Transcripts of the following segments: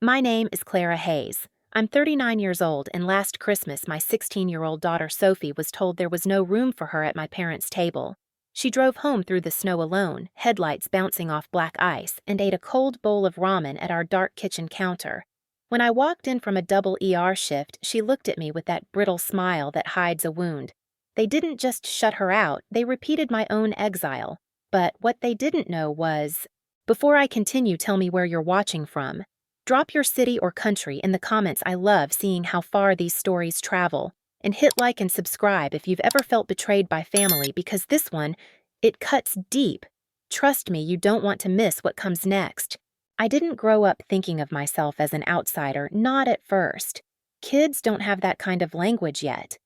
My name is Clara Hayes. I'm 39 years old, and last Christmas, my 16-year-old daughter Sophie was told there was no room for her at my parents' table. She drove home through the snow alone, headlights bouncing off black ice, and ate a cold bowl of ramen at our dark kitchen counter. When I walked in from a double ER shift, she looked at me with that brittle smile that hides a wound. They didn't just shut her out, they repeated my own exile. But what they didn't know was, before I continue, tell me where you're watching from. Drop your city or country in the comments. I love seeing how far these stories travel. And hit like and subscribe if you've ever felt betrayed by family, because this one, it cuts deep. Trust me, you don't want to miss what comes next. I didn't grow up thinking of myself as an outsider, not at first. Kids don't have that kind of language yet.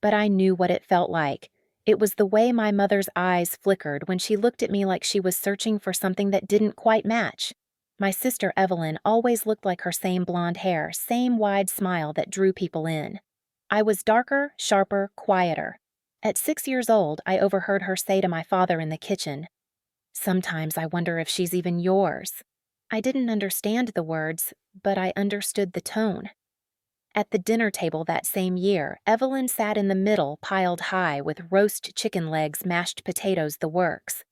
But I knew what it felt like. It was the way my mother's eyes flickered when she looked at me like she was searching for something that didn't quite match. My sister Evelyn always looked like her same blonde hair, same wide smile that drew people in. I was darker, sharper, quieter. At 6 years old, I overheard her say to my father in the kitchen, "Sometimes I wonder if she's even yours." I didn't understand the words, but I understood the tone. At the dinner table that same year, Evelyn sat in the middle, piled high, with roast chicken legs, mashed potatoes, the works.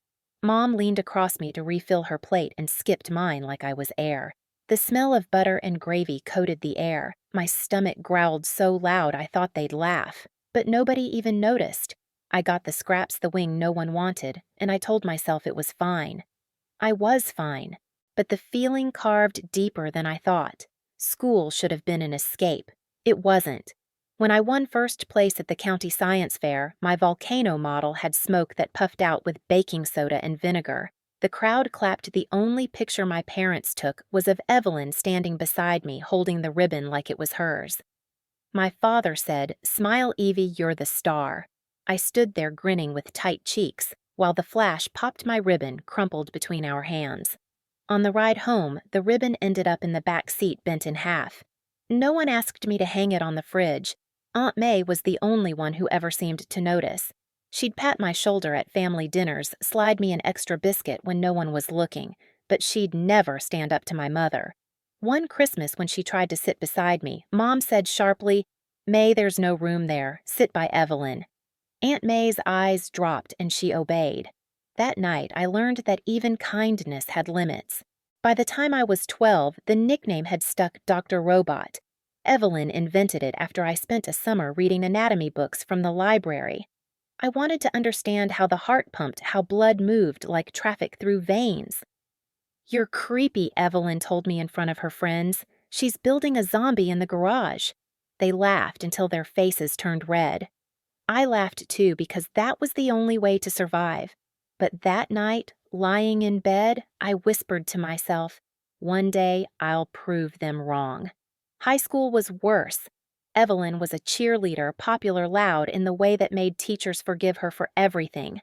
Mom leaned across me to refill her plate and skipped mine like I was air. The smell of butter and gravy coated the air. My stomach growled so loud I thought they'd laugh. But nobody even noticed. I got the scraps the wing no one wanted, and I told myself it was fine. I was fine, but the feeling carved deeper than I thought. School should have been an escape. It wasn't. When I won first place at the county science fair, my volcano model had smoke that puffed out with baking soda and vinegar. The crowd clapped. The only picture my parents took was of Evelyn standing beside me, holding the ribbon like it was hers. My father said, "Smile, Evie, you're the star." I stood there grinning with tight cheeks, while the flash popped my ribbon, crumpled between our hands. On the ride home, the ribbon ended up in the back seat, bent in half. No one asked me to hang it on the fridge. Aunt May was the only one who ever seemed to notice. She'd pat my shoulder at family dinners, slide me an extra biscuit when no one was looking, but she'd never stand up to my mother. One Christmas when she tried to sit beside me, Mom said sharply, "May, there's no room there. Sit by Evelyn." Aunt May's eyes dropped and she obeyed. That night, I learned that even kindness had limits. By the time I was 12, the nickname had stuck, Dr. Robot. Evelyn invented it after I spent a summer reading anatomy books from the library. I wanted to understand how the heart pumped, how blood moved like traffic through veins. "You're creepy," Evelyn told me in front of her friends. "She's building a zombie in the garage." They laughed until their faces turned red. I laughed too because that was the only way to survive. But that night, lying in bed, I whispered to myself, one day I'll prove them wrong. High school was worse. Evelyn was a cheerleader, popular, loud, in the way that made teachers forgive her for everything.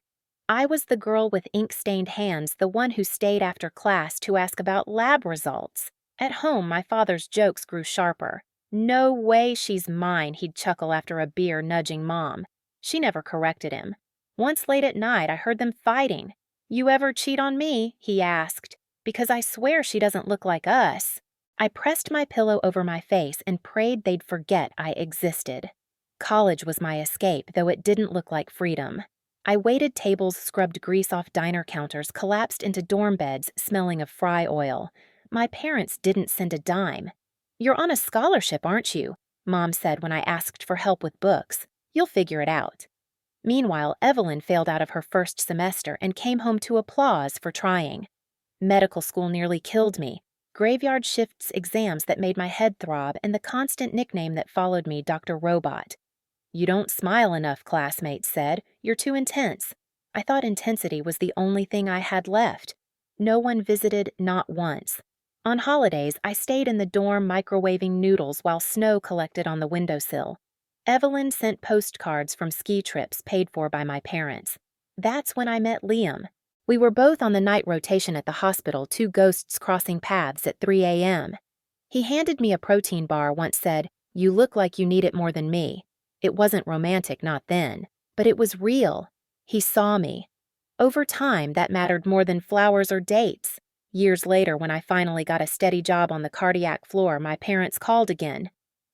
I was the girl with ink-stained hands, the one who stayed after class to ask about lab results. At home, my father's jokes grew sharper. "No way she's mine," he'd chuckle after a beer, nudging Mom. She never corrected him. Once late at night, I heard them fighting. "You ever cheat on me?" he asked. "Because I swear she doesn't look like us." I pressed my pillow over my face and prayed they'd forget I existed. College was my escape, though it didn't look like freedom. I waited tables, scrubbed grease off diner counters, collapsed into dorm beds, smelling of fry oil. My parents didn't send a dime. "You're on a scholarship, aren't you?" Mom said when I asked for help with books. "You'll figure it out." Meanwhile, Evelyn failed out of her first semester and came home to applause for trying. Medical school nearly killed me. Graveyard shifts, exams that made my head throb, and the constant nickname that followed me, Dr. Robot. "You don't smile enough," classmates said. "You're too intense." I thought intensity was the only thing I had left. No one visited, not once. On holidays, I stayed in the dorm microwaving noodles while snow collected on the windowsill. Evelyn sent postcards from ski trips paid for by my parents. That's when I met Liam. We were both on the night rotation at the hospital, two ghosts crossing paths at 3 a.m. He handed me a protein bar, once said, "You look like you need it more than me." It wasn't romantic, not then, but it was real. He saw me. Over time, that mattered more than flowers or dates. Years later, when I finally got a steady job on the cardiac floor, my parents called again.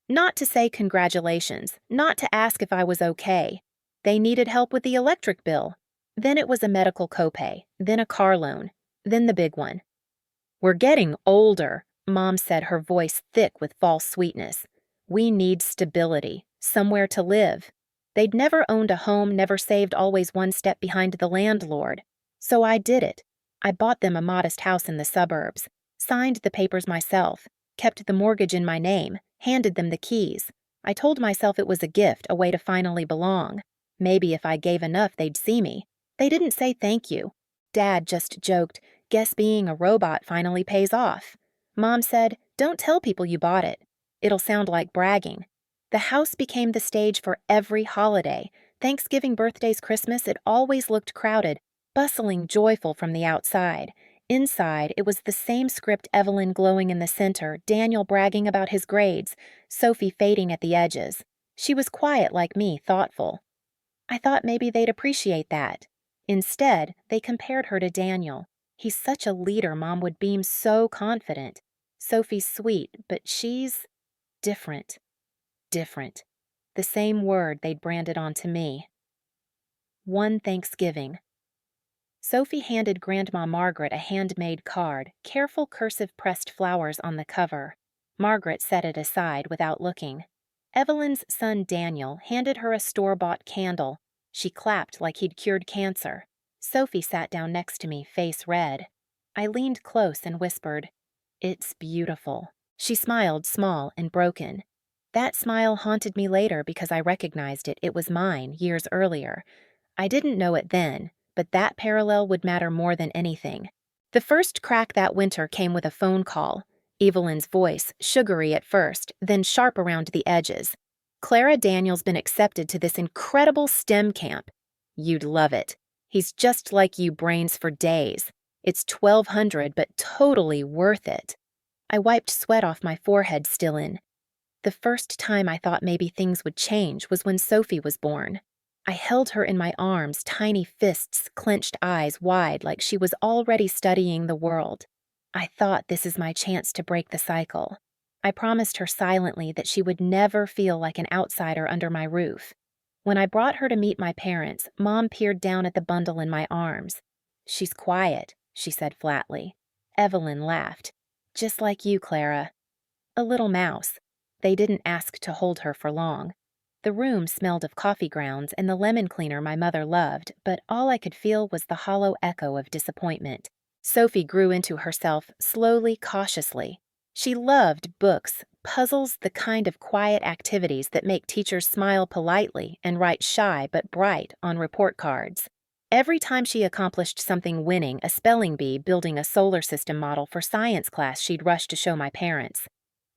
Not to say congratulations, not to ask if I was okay. They needed help with the electric bill. Then it was a medical copay, then a car loan, then the big one. "We're getting older," Mom said, her voice thick with false sweetness. "We need stability, somewhere to live." They'd never owned a home, never saved, always one step behind the landlord. So I did it. I bought them a modest house in the suburbs, signed the papers myself, kept the mortgage in my name, handed them the keys. I told myself it was a gift, a way to finally belong. Maybe if I gave enough, they'd see me. They didn't say thank you. Dad just joked, "Guess being a robot finally pays off." Mom said, "Don't tell people you bought it. It'll sound like bragging." The house became the stage for every holiday. Thanksgiving, birthdays, Christmas, it always looked crowded, bustling, joyful from the outside. Inside, it was the same script, Evelyn glowing in the center, Daniel bragging about his grades, Sophie fading at the edges. She was quiet like me, thoughtful. I thought maybe they'd appreciate that. Instead, they compared her to Daniel. "He's such a leader," Mom would beam, "so confident. Sophie's sweet, but she's different." Different. The same word they'd branded onto me. One Thanksgiving. Sophie handed Grandma Margaret a handmade card, careful cursive pressed flowers on the cover. Margaret set it aside without looking. Evelyn's son Daniel handed her a store-bought candle. She clapped like he'd cured cancer. Sophie sat down next to me, face red. I leaned close and whispered, "It's beautiful." She smiled, small and broken. That smile haunted me later because I recognized it. It was mine, years earlier. I didn't know it then, but that parallel would matter more than anything. The first crack that winter came with a phone call. Evelyn's voice, sugary at first, then sharp around the edges. "Clara Daniel's been accepted to this incredible STEM camp. You'd love it. He's just like you, brains for days. It's $1,200, but totally worth it." I wiped sweat off my forehead, still in. The first time I thought maybe things would change was when Sophie was born. I held her in my arms, tiny fists, clenched eyes wide like she was already studying the world. I thought, this is my chance to break the cycle. I promised her silently that she would never feel like an outsider under my roof. When I brought her to meet my parents, Mom peered down at the bundle in my arms. "She's quiet," she said flatly. Evelyn laughed. "Just like you, Clara. A little mouse." They didn't ask to hold her for long. The room smelled of coffee grounds and the lemon cleaner my mother loved, but all I could feel was the hollow echo of disappointment. Sophie grew into herself, slowly, cautiously. She loved books, puzzles, the kind of quiet activities that make teachers smile politely and write shy but bright on report cards. Every time she accomplished something winning, a spelling bee, building a solar system model for science class, she'd rush to show my parents.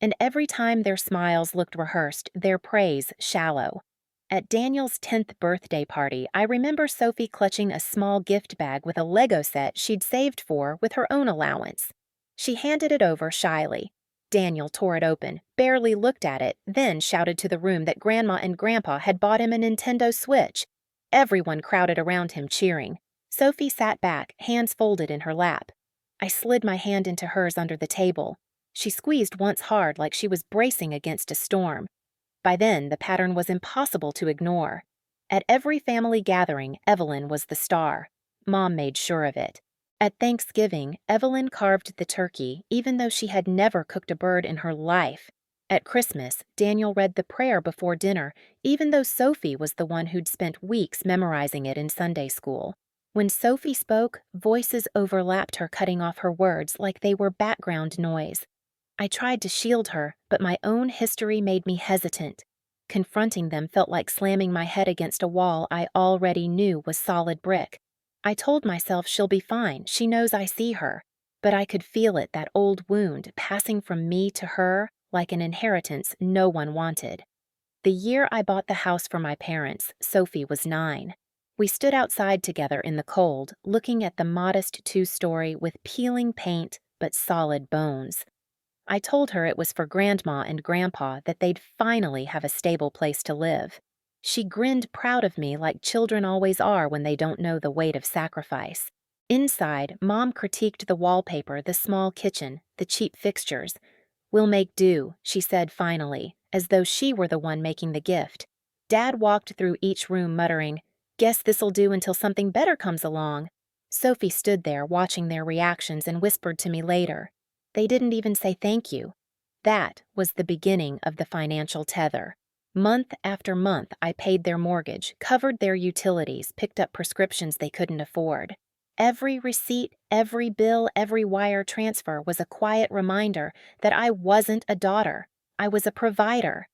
And every time their smiles looked rehearsed, their praise shallow. At Daniel's 10th birthday party, I remember Sophie clutching a small gift bag with a Lego set she'd saved for with her own allowance. She handed it over shyly. Daniel tore it open, barely looked at it, then shouted to the room that Grandma and Grandpa had bought him a Nintendo Switch. Everyone crowded around him, cheering. Sophie sat back, hands folded in her lap. I slid my hand into hers under the table. She squeezed once hard, like she was bracing against a storm. By then, the pattern was impossible to ignore. At every family gathering, Evelyn was the star. Mom made sure of it. At Thanksgiving, Evelyn carved the turkey, even though she had never cooked a bird in her life. At Christmas, Daniel read the prayer before dinner, even though Sophie was the one who'd spent weeks memorizing it in Sunday school. When Sophie spoke, voices overlapped her, cutting off her words like they were background noise. I tried to shield her, but my own history made me hesitant. Confronting them felt like slamming my head against a wall I already knew was solid brick. I told myself she'll be fine, she knows I see her. But I could feel it, that old wound, passing from me to her like an inheritance no one wanted. The year I bought the house for my parents, Sophie was 9. We stood outside together in the cold, looking at the modest 2-story with peeling paint but solid bones. I told her it was for Grandma and Grandpa, that they'd finally have a stable place to live. She grinned proud of me like children always are when they don't know the weight of sacrifice. Inside, Mom critiqued the wallpaper, the small kitchen, the cheap fixtures. "We'll make do," she said finally, as though she were the one making the gift. Dad walked through each room muttering, "Guess this'll do until something better comes along." Sophie stood there watching their reactions and whispered to me later, "They didn't even say thank you." That was the beginning of the financial tether. Month after month, I paid their mortgage, covered their utilities, picked up prescriptions they couldn't afford. Every receipt, every bill, every wire transfer was a quiet reminder that I wasn't a daughter. I was a provider.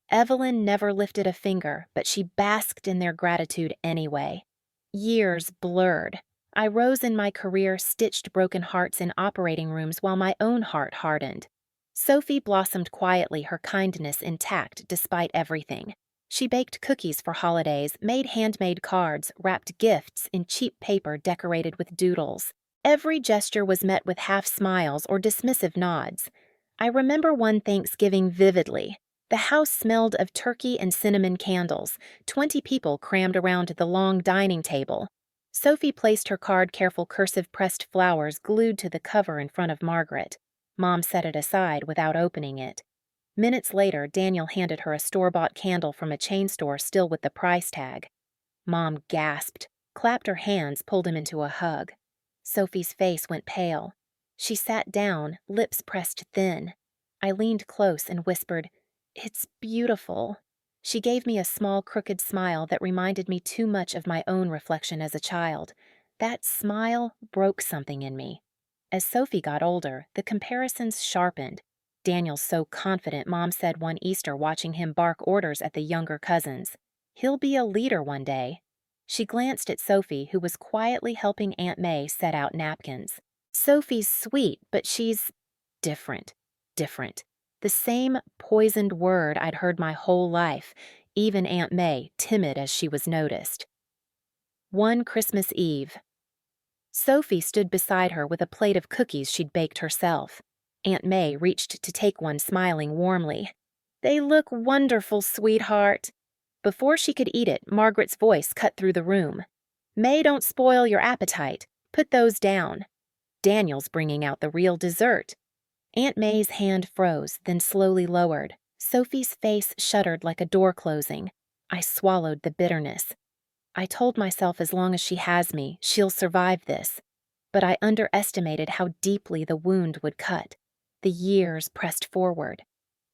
Evelyn never lifted a finger, but she basked in their gratitude anyway. Years blurred. I rose in my career, stitched broken hearts in operating rooms while my own heart hardened. Sophie blossomed quietly, her kindness intact despite everything. She baked cookies for holidays, made handmade cards, wrapped gifts in cheap paper decorated with doodles. Every gesture was met with half smiles or dismissive nods. I remember one Thanksgiving vividly. The house smelled of turkey and cinnamon candles. 20 people crammed around the long dining table. Sophie placed her card careful cursive pressed flowers glued to the cover in front of Margaret. Mom set it aside without opening it. Minutes later, Daniel handed her a store-bought candle from a chain store still with the price tag. Mom gasped, clapped her hands, pulled him into a hug. Sophie's face went pale. She sat down, lips pressed thin. I leaned close and whispered, "It's beautiful." She gave me a small, crooked smile that reminded me too much of my own reflection as a child. That smile broke something in me. As Sophie got older, the comparisons sharpened. "Daniel's so confident," Mom said one Easter watching him bark orders at the younger cousins. "He'll be a leader one day." She glanced at Sophie, who was quietly helping Aunt May set out napkins. "Sophie's sweet, but she's different. Different." The same poisoned word I'd heard my whole life, even Aunt May, timid as she was noticed. One Christmas Eve. Sophie stood beside her with a plate of cookies she'd baked herself. Aunt May reached to take one, smiling warmly. "They look wonderful, sweetheart." Before she could eat it, Margaret's voice cut through the room. "May, don't spoil your appetite. Put those down. Daniel's bringing out the real dessert." Aunt May's hand froze, then slowly lowered. Sophie's face shuddered like a door closing. I swallowed the bitterness. I told myself as long as she has me, she'll survive this. But I underestimated how deeply the wound would cut. The years pressed forward.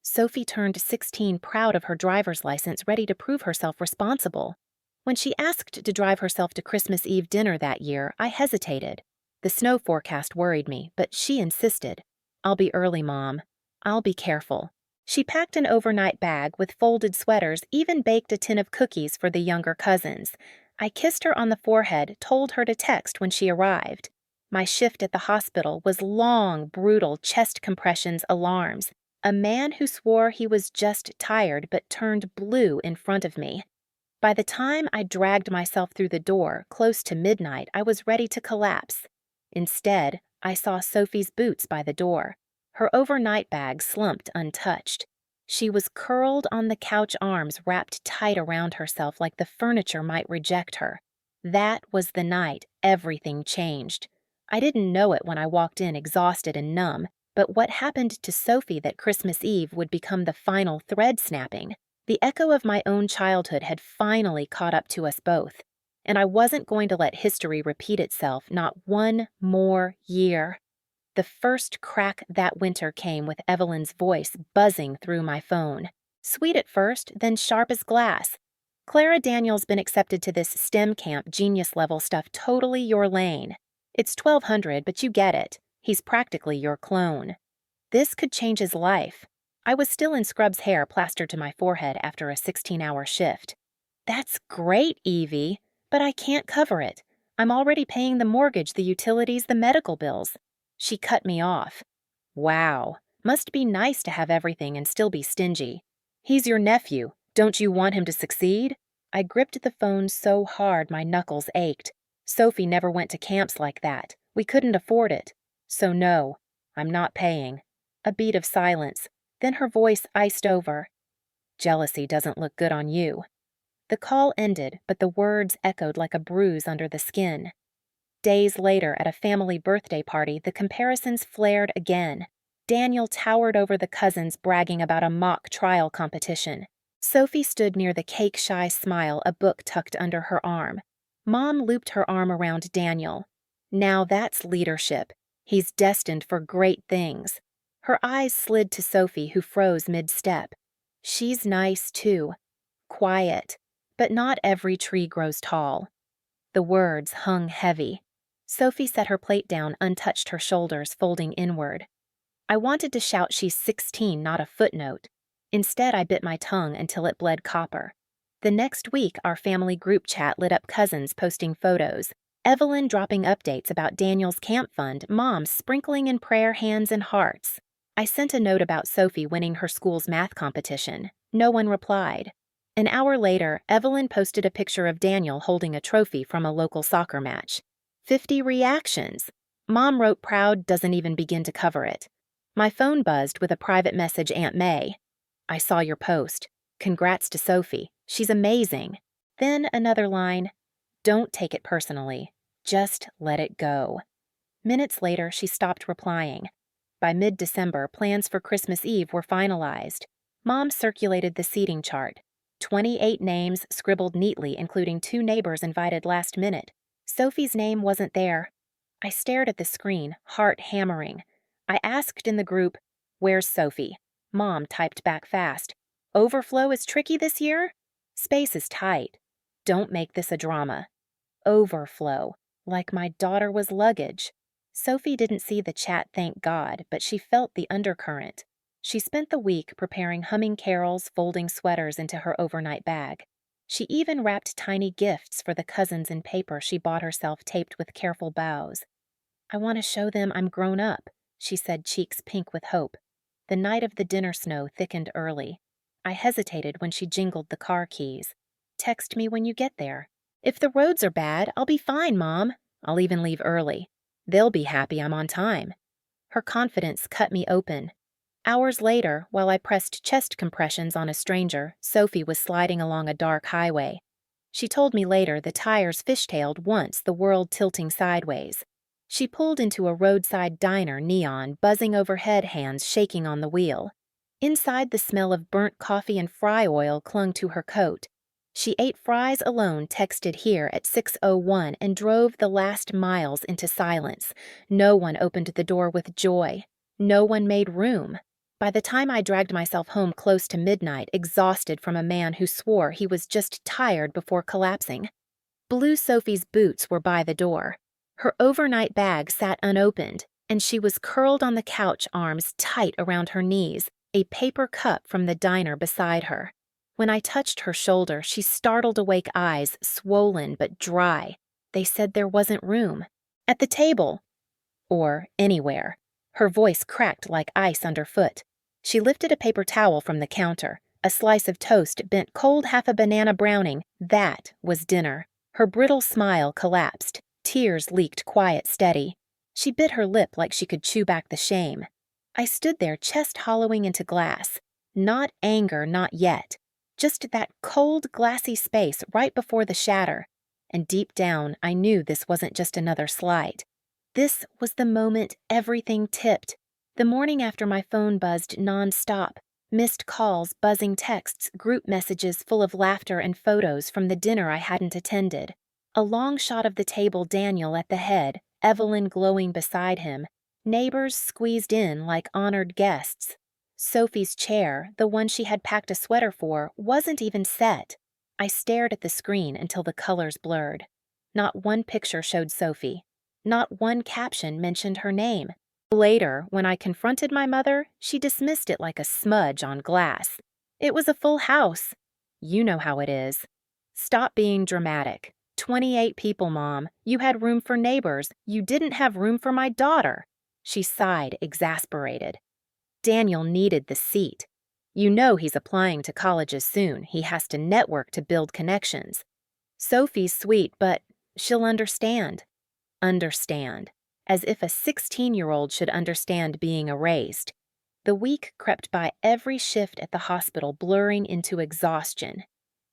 Sophie turned 16, proud of her driver's license, ready to prove herself responsible. When she asked to drive herself to Christmas Eve dinner that year, I hesitated. The snow forecast worried me, but she insisted. "I'll be early, Mom. I'll be careful." She packed an overnight bag with folded sweaters, even baked a tin of cookies for the younger cousins. I kissed her on the forehead, told her to text when she arrived. My shift at the hospital was long, brutal chest compressions alarms. A man who swore he was just tired but turned blue in front of me. By the time I dragged myself through the door, close to midnight, I was ready to collapse. Instead, I saw Sophie's boots by the door. Her overnight bag slumped untouched. She was curled on the couch arms, wrapped tight around herself like the furniture might reject her. That was the night everything changed. I didn't know it when I walked in exhausted and numb, but what happened to Sophie that Christmas Eve would become the final thread snapping. The echo of my own childhood had finally caught up to us both. And I wasn't going to let history repeat itself, not one more year. The first crack that winter came with Evelyn's voice buzzing through my phone. Sweet at first, then sharp as glass. "Clara Daniel's been accepted to this STEM camp, genius level stuff, totally your lane. It's $1,200, but you get it. He's practically your clone." This could change his life. I was still in Scrub's hair plastered to my forehead after a 16-hour shift. "That's great, Evie. But I can't cover it. I'm already paying the mortgage, the utilities, the medical bills." She cut me off. "Wow, must be nice to have everything and still be stingy. He's your nephew. Don't you want him to succeed?" I gripped the phone so hard my knuckles ached. Sophie never went to camps like that. We couldn't afford it. So no, I'm not paying. A beat of silence. Then her voice iced over. "Jealousy doesn't look good on you." The call ended, but the words echoed like a bruise under the skin. Days later, at a family birthday party, the comparisons flared again. Daniel towered over the cousins, bragging about a mock trial competition. Sophie stood near the cake-shy smile, a book tucked under her arm. Mom looped her arm around Daniel. Now that's leadership. He's destined for great things. Her eyes slid to Sophie, who froze mid-step. She's nice, too. Quiet. But not every tree grows tall. The words hung heavy. Sophie set her plate down, untouched, her shoulders folding inward. I wanted to shout she's 16, not a footnote. Instead, I bit my tongue until it bled copper. The next week, our family group chat lit up, cousins posting photos, Evelyn dropping updates about Daniel's camp fund, Mom sprinkling in prayer hands and hearts. I sent a note about Sophie winning her school's math competition. No one replied. An hour later, Evelyn posted a picture of Daniel holding a trophy from a local soccer match. 50 reactions. Mom wrote proud, doesn't even begin to cover it. My phone buzzed with a private message, Aunt May. I saw your post. Congrats to Sophie. She's amazing. Then another line. Don't take it personally. Just let it go. Minutes later, she stopped replying. By mid-December, plans for Christmas Eve were finalized. Mom circulated the seating chart. 28 names scribbled neatly, including 2 neighbors invited last minute. Sophie's name wasn't there. I stared at the screen, heart hammering. I asked in the group, "Where's Sophie?" Mom typed back fast. "Overflow is tricky this year? Space is tight. Don't make this a drama." Overflow. Like my daughter was luggage. Sophie didn't see the chat, thank God, but she felt the undercurrent. She spent the week preparing humming carols, folding sweaters into her overnight bag. She even wrapped tiny gifts for the cousins in paper she bought herself, taped with careful bows. "I want to show them I'm grown up," she said, cheeks pink with hope. The night of the dinner snow thickened early. I hesitated when she jingled the car keys. "Text me when you get there." "If the roads are bad, I'll be fine, Mom. I'll even leave early. They'll be happy I'm on time." Her confidence cut me open. Hours later, while I pressed chest compressions on a stranger, Sophie was sliding along a dark highway. She told me later the tires fishtailed once, the world tilting sideways. She pulled into a roadside diner, neon buzzing overhead, hands shaking on the wheel. Inside, the smell of burnt coffee and fry oil clung to her coat. She ate fries alone, texted here at 6:01, and drove the last miles into silence. No one opened the door with joy. No one made room. By the time I dragged myself home close to midnight, exhausted from a man who swore he was just tired before collapsing. Blue Sophie's boots were by the door. Her overnight bag sat unopened, and she was curled on the couch, arms tight around her knees, a paper cup from the diner beside her. When I touched her shoulder, she startled awake, eyes swollen but dry. They said there wasn't room. At the table. Or anywhere. Her voice cracked like ice underfoot. She lifted a paper towel from the counter. A slice of toast, bent cold, half a banana browning. That was dinner. Her brittle smile collapsed. Tears leaked quiet, steady. She bit her lip like she could chew back the shame. I stood there, chest hollowing into glass. Not anger, not yet. Just that cold, glassy space right before the shatter. And deep down, I knew this wasn't just another slight. This was the moment everything tipped. The morning after my phone buzzed non-stop. Missed calls, buzzing texts, group messages full of laughter and photos from the dinner I hadn't attended. A long shot of the table, Daniel at the head, Evelyn glowing beside him. Neighbors squeezed in like honored guests. Sophie's chair, the one she had packed a sweater for, wasn't even set. I stared at the screen until the colors blurred. Not one picture showed Sophie. Not one caption mentioned her name. Later, when I confronted my mother, she dismissed it like a smudge on glass. It was a full house. You know how it is. Stop being dramatic. 28 people, Mom. You had room for neighbors. You didn't have room for my daughter. She sighed, exasperated. Daniel needed the seat. You know he's applying to colleges soon. He has to network to build connections. Sophie's sweet, but she'll understand. Understand. As if a 16-year-old should understand being erased. The week crept by, every shift at the hospital blurring into exhaustion.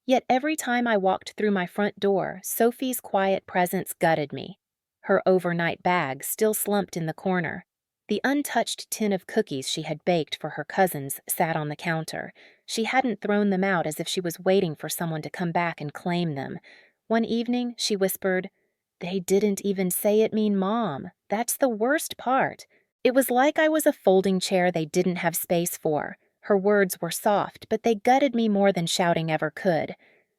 Yet every time I walked through my front door, Sophie's quiet presence gutted me. her overnight bag still slumped in the corner. The untouched tin of cookies she had baked for her cousins sat on the counter. She hadn't thrown them out as if she was waiting for someone to come back and claim them. One evening, she whispered, "They didn't even say it mean Mom. That's the worst part." It was like I was a folding chair they didn't have space for. Her words were soft, but they gutted me more than shouting ever could.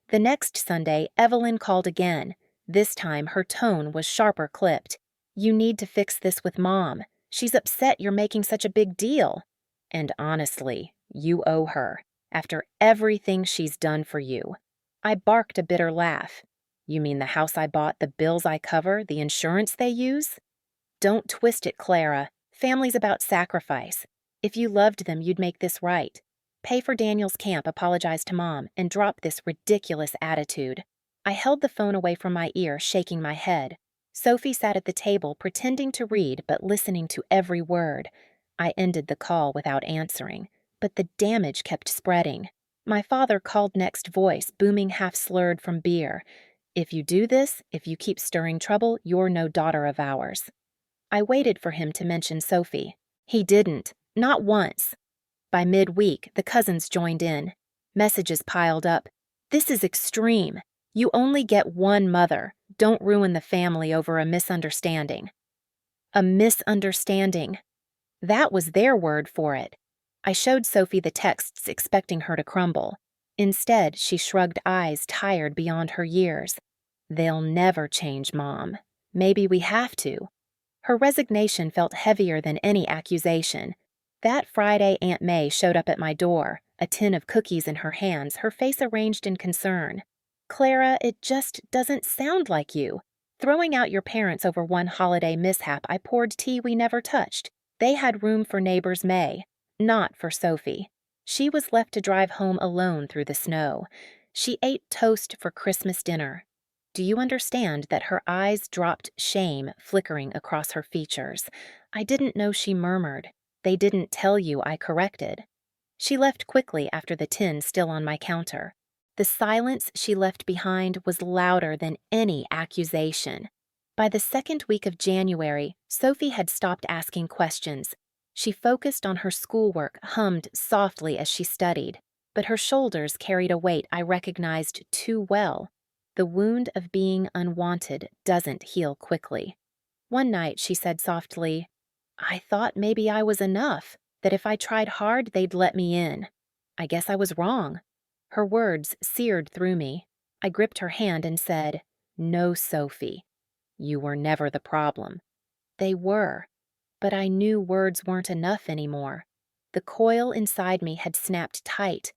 The next Sunday, Evelyn called again. This time, her tone was sharper clipped. "You need to fix this with Mom. She's upset you're making such a big deal. And honestly, you owe her, after everything she's done for you." I barked a bitter laugh. "You mean the house I bought, the bills I cover, the insurance they use?" "Don't twist it, Clara. Family's about sacrifice. If you loved them, you'd make this right. Pay for Daniel's camp, apologize to Mom, and drop this ridiculous attitude." I held the phone away from my ear, shaking my head. Sophie sat at the table, pretending to read but listening to every word. I ended the call without answering, but the damage kept spreading. My father called next, voice booming half-slurred from beer. "If you do this, if you keep stirring trouble, you're no daughter of ours." I waited for him to mention Sophie. He didn't, not once. By midweek, the cousins joined in. Messages piled up. "This is extreme. You only get one mother. Don't ruin the family over a misunderstanding." A misunderstanding. That was their word for it. I showed Sophie the texts, expecting her to crumble. Instead, she shrugged eyes tired beyond her years. "They'll never change, Mom. Maybe we have to." Her resignation felt heavier than any accusation. That Friday, Aunt May showed up at my door, a tin of cookies in her hands, her face arranged in concern. "Clara, it just doesn't sound like you. Throwing out your parents over one holiday mishap, I poured tea we never touched. They had room for neighbors May, not for Sophie. She was left to drive home alone through the snow. She ate toast for Christmas dinner." Do you understand that her eyes dropped, shame flickering across her features? "I didn't know," she murmured. "They didn't tell you," I corrected. She left quickly after the tin still on my counter. The silence she left behind was louder than any accusation. By the second week of January, Sophie had stopped asking questions. She focused on her schoolwork, hummed softly as she studied, but her shoulders carried a weight I recognized too well. The wound of being unwanted doesn't heal quickly. One night she said softly, "I thought maybe I was enough, that if I tried hard they'd let me in. I guess I was wrong." Her words seared through me. I gripped her hand and said, "No, Sophie. You were never the problem." They were, but I knew words weren't enough anymore. The coil inside me had snapped tight.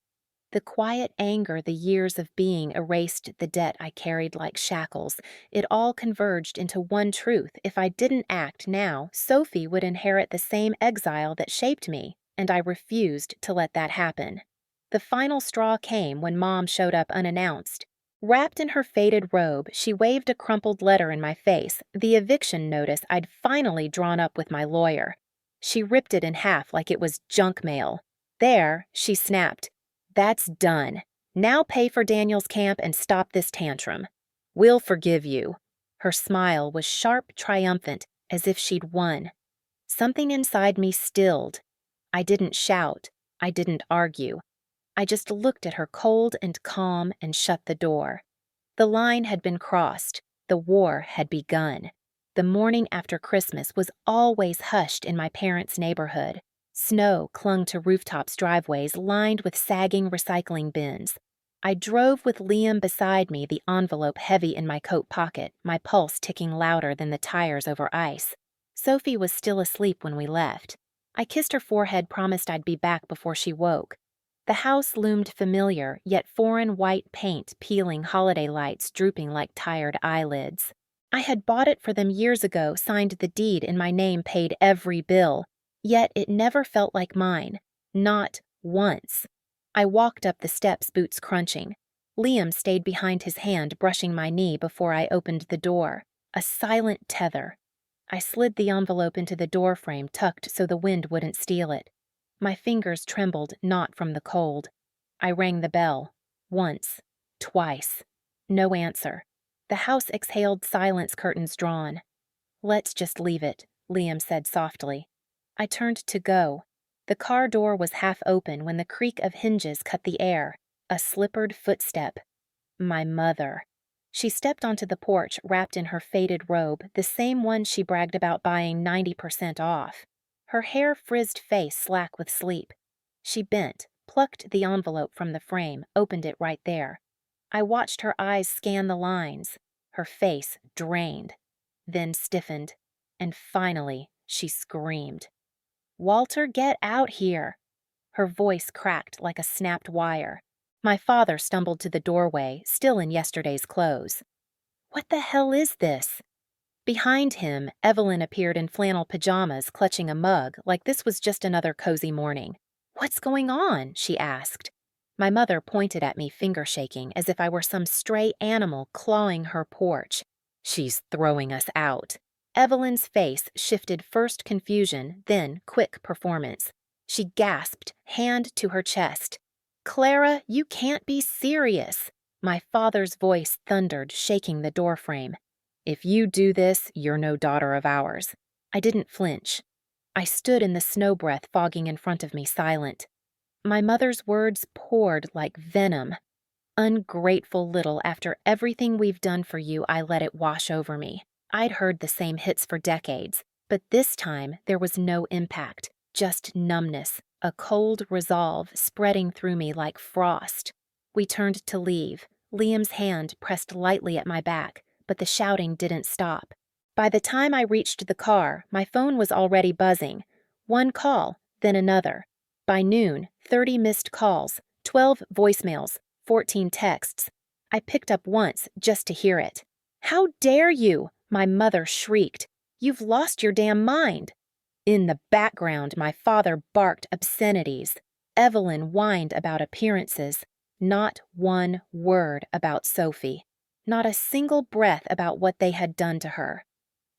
The quiet anger the years of being erased the debt I carried like shackles. It all converged into one truth. If I didn't act now, Sophie would inherit the same exile that shaped me, and I refused to let that happen. The final straw came when Mom showed up unannounced. Wrapped in her faded robe, she waved a crumpled letter in my face, the eviction notice I'd finally drawn up with my lawyer. She ripped it in half like it was junk mail. "There," she snapped. "That's done. Now pay for Daniel's camp and stop this tantrum. We'll forgive you." Her smile was sharp, triumphant, as if she'd won. Something inside me stilled. I didn't shout. I didn't argue. I just looked at her cold and calm and shut the door. The line had been crossed. The war had begun. The morning after Christmas was always hushed in my parents' neighborhood. Snow clung to rooftops' driveways lined with sagging recycling bins. I drove with Liam beside me, the envelope heavy in my coat pocket, my pulse ticking louder than the tires over ice. Sophie was still asleep when we left. I kissed her forehead, promised I'd be back before she woke. The house loomed familiar, yet foreign white paint peeling, holiday lights drooping like tired eyelids. I had bought it for them years ago, signed the deed in my name, paid every bill. Yet it never felt like mine. Not once. I walked up the steps, boots crunching. Liam stayed behind his hand, brushing my knee before I opened the door. A silent tether. I slid the envelope into the doorframe, tucked so the wind wouldn't steal it. My fingers trembled, not from the cold. I rang the bell. Once. Twice. No answer. The house exhaled silence, curtains drawn. Let's just leave it, Liam said softly. I turned to go. The car door was half open when the creak of hinges cut the air, a slippered footstep. My mother. She stepped onto the porch wrapped in her faded robe, the same one she bragged about buying 90% off. Her hair frizzed face slack with sleep. She bent, plucked the envelope from the frame, opened it right there. I watched her eyes scan the lines. Her face drained, then stiffened, and finally she screamed. "Walter, get out here!" Her voice cracked like a snapped wire. My father stumbled to the doorway, still in yesterday's clothes. "What the hell is this?" Behind him, Evelyn appeared in flannel pajamas, clutching a mug, like this was just another cozy morning. "What's going on?" she asked. My mother pointed at me, finger shaking, as if I were some stray animal clawing her porch. "She's throwing us out." Evelyn's face shifted first confusion, then quick performance. She gasped, hand to her chest. "Clara, you can't be serious." My father's voice thundered, shaking the doorframe. "If you do this, you're no daughter of ours." I didn't flinch. I stood in the snow breath fogging in front of me, silent. My mother's words poured like venom. "Ungrateful little, after everything we've done for you, I let it wash over me." I'd heard the same hits for decades, but this time there was no impact, just numbness, a cold resolve spreading through me like frost. We turned to leave. Liam's hand pressed lightly at my back, but the shouting didn't stop. By the time I reached the car, my phone was already buzzing. One call, then another. By noon, 30 missed calls, 12 voicemails, 14 texts. I picked up once just to hear it. "How dare you?" my mother shrieked. "You've lost your damn mind." In the background, my father barked obscenities. Evelyn whined about appearances. Not one word about Sophie. Not a single breath about what they had done to her.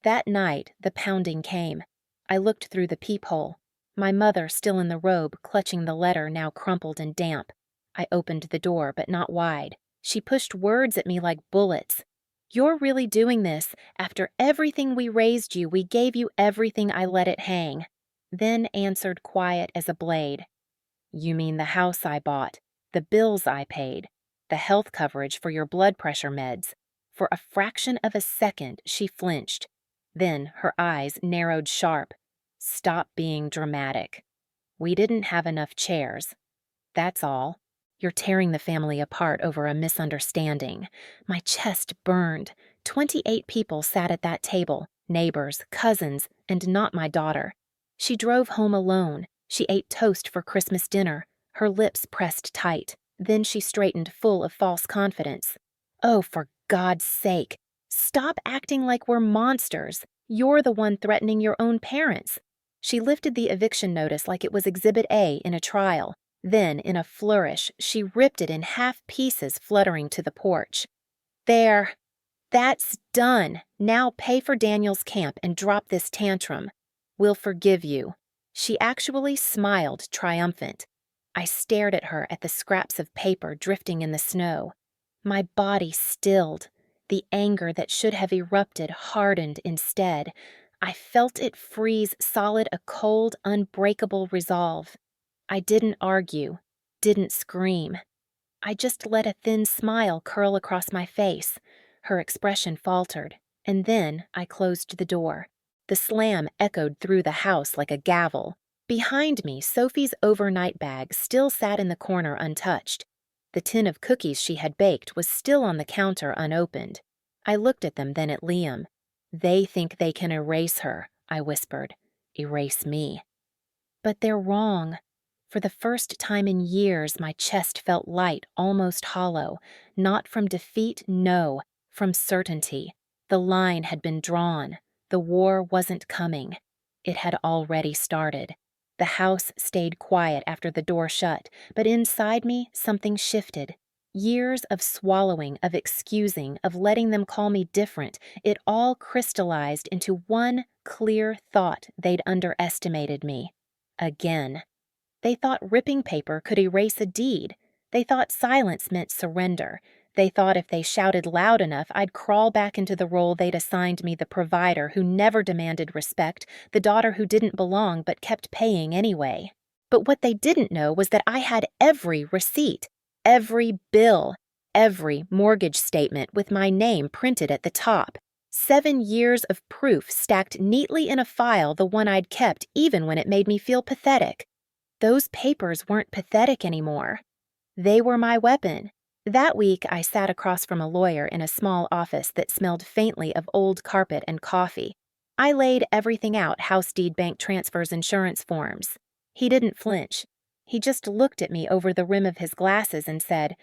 That night, the pounding came. I looked through the peephole. My mother still in the robe, clutching the letter now crumpled and damp. I opened the door, but not wide. She pushed words at me like bullets. "You're really doing this. After everything we raised you, we gave you everything, I let it hang." Then answered quiet as a blade. "You mean the house I bought, the bills I paid, the health coverage for your blood pressure meds." For a fraction of a second, she flinched. Then her eyes narrowed sharp. "Stop being dramatic. We didn't have enough chairs. That's all. You're tearing the family apart over a misunderstanding." My chest burned. 28 people sat at that table, neighbors, cousins, and not my daughter. She drove home alone. She ate toast for Christmas dinner, her lips pressed tight. Then she straightened, full of false confidence. "Oh, for God's sake, stop acting like we're monsters. You're the one threatening your own parents." She lifted the eviction notice like it was Exhibit A in a trial. Then, in a flourish, she ripped it in half pieces, fluttering to the porch. "There. That's done. Now pay for Daniel's camp and drop this tantrum. We'll forgive you." She actually smiled, triumphant. I stared at her at the scraps of paper drifting in the snow. My body stilled. The anger that should have erupted hardened instead. I felt it freeze solid, a cold, unbreakable resolve. I didn't argue, didn't scream. I just let a thin smile curl across my face. Her expression faltered, and then I closed the door. The slam echoed through the house like a gavel. Behind me, Sophie's overnight bag still sat in the corner untouched. The tin of cookies she had baked was still on the counter unopened. I looked at them, then at Liam. "They think they can erase her," I whispered. "Erase me." But they're wrong. For the first time in years, my chest felt light, almost hollow. Not from defeat, no, from certainty. The line had been drawn. The war wasn't coming. It had already started. The house stayed quiet after the door shut, but inside me, something shifted. Years of swallowing, of excusing, of letting them call me different, it all crystallized into one clear thought: they'd underestimated me. Again. They thought ripping paper could erase a deed. They thought silence meant surrender. They thought if they shouted loud enough, I'd crawl back into the role they'd assigned me, the provider who never demanded respect, the daughter who didn't belong but kept paying anyway. But what they didn't know was that I had every receipt, every bill, every mortgage statement with my name printed at the top. 7 years of proof stacked neatly in a file, the one I'd kept even when it made me feel pathetic. Those papers weren't pathetic anymore. They were my weapon. That week, I sat across from a lawyer in a small office that smelled faintly of old carpet and coffee. I laid everything out: house deed, bank transfers, insurance forms. He didn't flinch. He just looked at me over the rim of his glasses and said,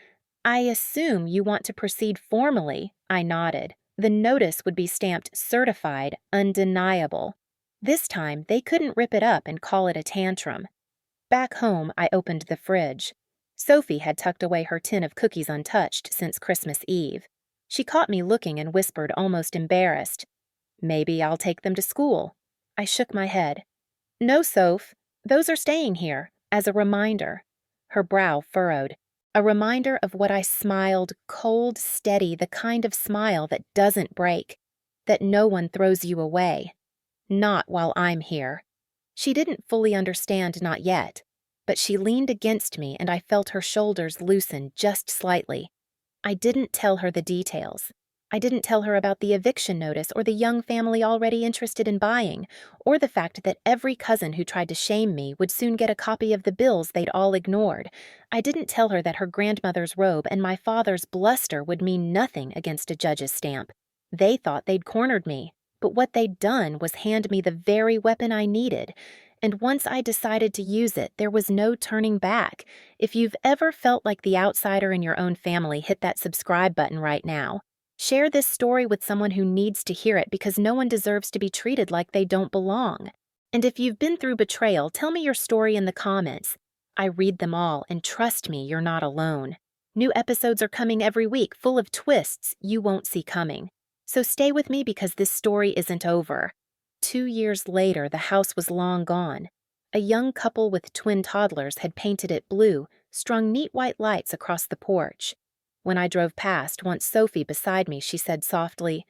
"I assume you want to proceed formally." I nodded. The notice would be stamped certified, undeniable. This time, they couldn't rip it up and call it a tantrum. Back home, I opened the fridge. Sophie had tucked away her tin of cookies untouched since Christmas Eve. She caught me looking and whispered, almost embarrassed, "Maybe I'll take them to school." I shook my head. "No, Soph. Those are staying here, as a reminder." Her brow furrowed. A reminder of what I smiled, cold, steady, the kind of smile that doesn't break, that no one throws you away. Not while I'm here. She didn't fully understand, not yet, but she leaned against me and I felt her shoulders loosen just slightly. I didn't tell her the details. I didn't tell her about the eviction notice or the young family already interested in buying, or the fact that every cousin who tried to shame me would soon get a copy of the bills they'd all ignored. I didn't tell her that her grandmother's robe and my father's bluster would mean nothing against a judge's stamp. They thought they'd cornered me, but what they'd done was hand me the very weapon I needed. And once I decided to use it, there was no turning back. If you've ever felt like the outsider in your own family, hit that subscribe button right now. Share this story with someone who needs to hear it, because no one deserves to be treated like they don't belong. And if you've been through betrayal, tell me your story in the comments. I read them all, and trust me, you're not alone. New episodes are coming every week, full of twists you won't see coming. So stay with me, because this story isn't over. 2 years later, the house was long gone. A young couple with twin toddlers had painted it blue, strung neat white lights across the porch. When I drove past, once Sophie beside me, she said softly,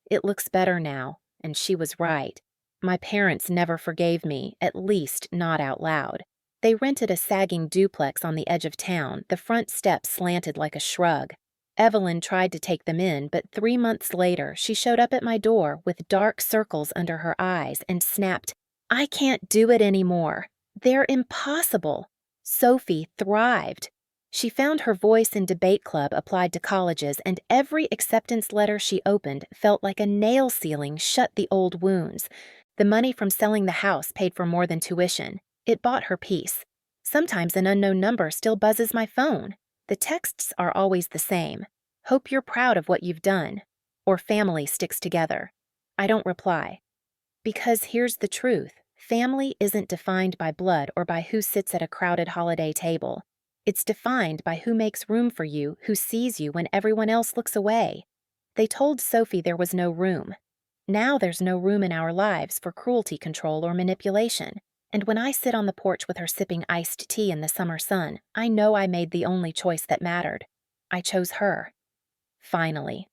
"It looks better now," and she was right. My parents never forgave me, at least not out loud. They rented a sagging duplex on the edge of town, the front steps slanted like a shrug. Evelyn tried to take them in, but 3 months later, she showed up at my door with dark circles under her eyes and snapped, "I can't do it anymore. They're impossible." Sophie thrived. She found her voice in debate club, applied to colleges, and every acceptance letter she opened felt like a nail sealing shut the old wounds. The money from selling the house paid for more than tuition. It bought her peace. Sometimes an unknown number still buzzes my phone. The texts are always the same. "Hope you're proud of what you've done," or "Family sticks together." I don't reply. Because here's the truth. Family isn't defined by blood or by who sits at a crowded holiday table. It's defined by who makes room for you, who sees you when everyone else looks away. They told Sophie there was no room. Now there's no room in our lives for cruelty, control, or manipulation. And when I sit on the porch with her sipping iced tea in the summer sun, I know I made the only choice that mattered. I chose her. Finally.